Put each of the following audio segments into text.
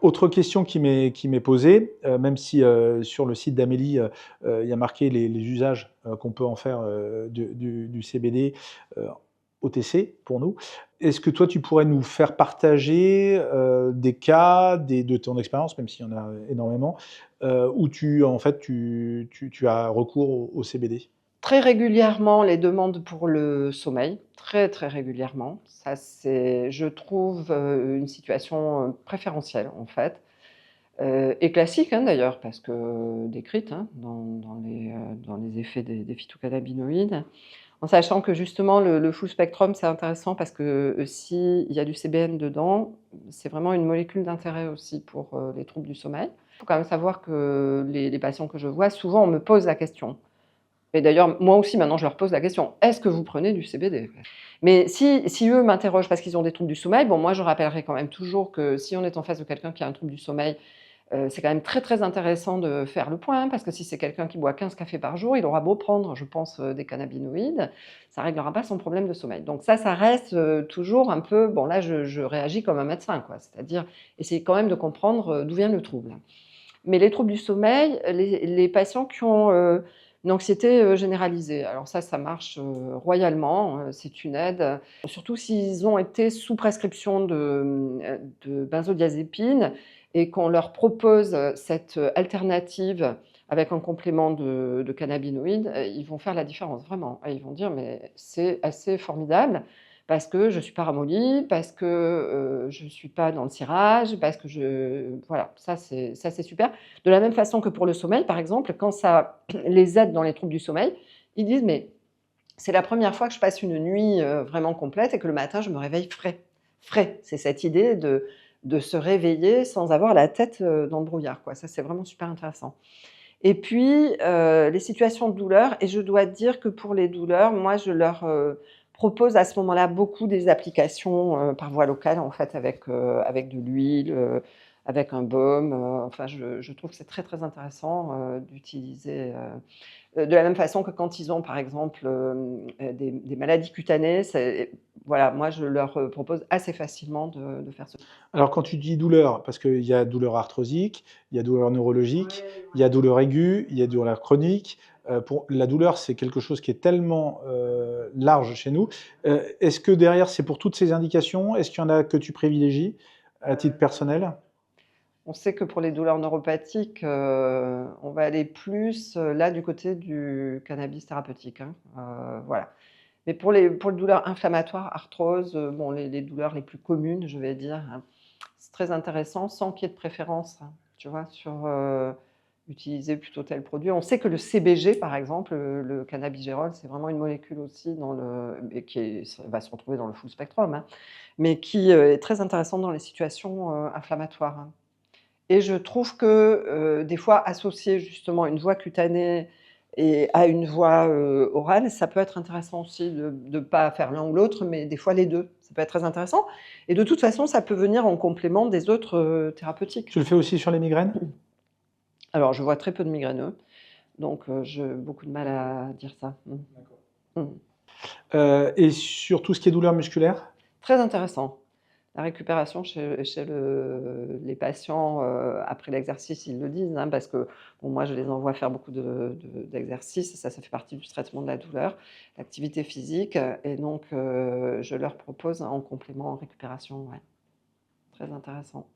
Autre question qui m'est posée, même si sur le site d'Amélie, il y a marqué les usages qu'on peut en faire du CBD OTC pour nous. Est-ce que toi, tu pourrais nous faire partager des cas de ton expérience, même s'il y en a énormément, où en fait, tu as recours au CBD? Très régulièrement, les demandes pour le sommeil, très, très régulièrement. Ça, c'est, je trouve, une situation, préférentielle, en fait, et classique, hein, d'ailleurs, parce que décrite, hein, dans les effets des phytocannabinoïdes. En sachant que justement le full spectrum, c'est intéressant parce que, s'il y a du CBN dedans, c'est vraiment une molécule d'intérêt aussi pour, les troubles du sommeil. Il faut quand même savoir que les patients que je vois, souvent on me pose la question. Et d'ailleurs, moi aussi maintenant je leur pose la question: «Est-ce que vous prenez du CBD?» Mais si eux m'interrogent parce qu'ils ont des troubles du sommeil, bon moi je rappellerai quand même toujours que si on est en face de quelqu'un qui a un trouble du sommeil, c'est quand même très, très intéressant de faire le point, parce que si c'est quelqu'un qui boit 15 cafés par jour, il aura beau prendre, je pense, des cannabinoïdes, ça ne réglera pas son problème de sommeil. Donc ça reste, toujours un peu bon là je réagis comme un médecin quoi, c'est-à-dire essayer quand même de comprendre, d'où vient le trouble. Mais les troubles du sommeil, les patients qui ont, une anxiété, généralisée, alors ça marche, royalement, c'est une aide, surtout s'ils ont été sous prescription de benzodiazépines et qu'on leur propose, cette, alternative avec un complément de cannabinoïdes, ils vont faire la différence vraiment et ils vont dire: «Mais c'est assez formidable parce que je suis pas ramollie, parce que, je suis pas dans le cirage, parce que je» voilà, ça c'est super. De la même façon que pour le sommeil, par exemple, quand ça les aide dans les troubles du sommeil, ils disent: «Mais c'est la première fois que je passe une nuit, vraiment complète et que le matin je me réveille frais». Frais, c'est cette idée de se réveiller sans avoir la tête, dans le brouillard, quoi. Ça, c'est vraiment super intéressant. Et puis, les situations de douleur et je dois dire que pour les douleurs, moi je leur, propose à ce moment-là beaucoup des applications, par voie locale en fait avec de l'huile, avec un baume, enfin je trouve que c'est très, très intéressant, d'utiliser, de la même façon que quand ils ont par exemple, des maladies cutanées, c'est voilà, moi je leur, propose assez facilement de faire ce Alors quand tu dis douleur, parce qu'il y a douleur arthrosique, il y a douleur neurologique, il y a douleur aiguë, il y a douleur chronique. Pour la douleur, c'est quelque chose qui est tellement, large chez nous. Est-ce que derrière, c'est pour toutes ces indications? Est-ce qu'il y en a que tu privilégies à titre personnel? On sait que pour les douleurs neuropathiques, on va aller plus, là du côté du cannabis thérapeutique, hein, voilà. Mais pour les douleurs inflammatoires, arthrose, bon les douleurs les plus communes, je vais dire, hein, c'est très intéressant sans qu'il y ait de préférence, hein, tu vois? Sur, utiliser plutôt tel produit. On sait que le CBG par exemple, le cannabigérol, c'est vraiment une molécule aussi dans le et qui va se retrouver dans le full spectrum, hein, mais qui, est très intéressante dans les situations, inflammatoires, hein. Et je trouve que, des fois associer justement une voie cutanée et à une voie, orale, ça peut être intéressant aussi de pas faire l'un ou l'autre, mais des fois les 2. Ça peut être très intéressant et de toute façon, ça peut venir en complément des autres, thérapeutiques. Tu le fais aussi sur les migraines? Alors je vois très peu de migraineux, donc j'ai beaucoup de mal à dire ça. Mmh. Mmh. Et sur tout ce qui est douleur musculaire? Très intéressant. La récupération chez les patients, après l'exercice, ils le disent, hein, parce que bon, moi, je les envoie faire beaucoup d'exercices, ça fait partie du traitement de la douleur, l'activité physique et donc je leur propose en complément en récupération, ouais. Très intéressant.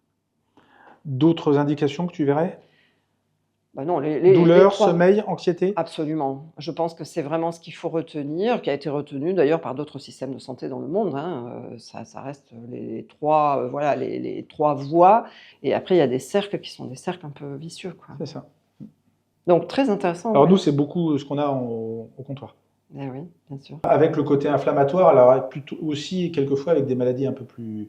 D'autres indications que tu verrais? Bah non, les Douleur, 3. sommeil, anxiété? Absolument. Je pense que c'est vraiment ce qu'il faut retenir, qui a été retenu d'ailleurs par d'autres systèmes de santé dans le monde, hein, ça reste les 3, voilà, les 3 voies et après il y a des cercles qui sont des cercles un peu vicieux, quoi. C'est ça. Donc très intéressant, Alors ouais. nous, c'est beaucoup ce qu'on a au comptoir. Eh oui, bien sûr. Avec le côté inflammatoire, alors plutôt aussi quelquefois avec des maladies un peu plus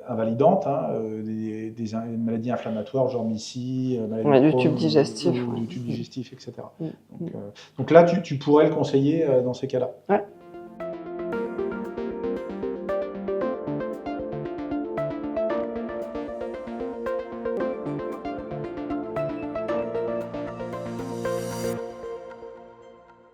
invalidantes, hein, des maladies inflammatoires, genre MIS-C, maladie de Ouais, du tube Crohn digestif, ou ouais. du tube digestif, etc. Mmh. Donc, Mmh. donc là, tu pourrais le conseiller dans ces cas-là. Ouais.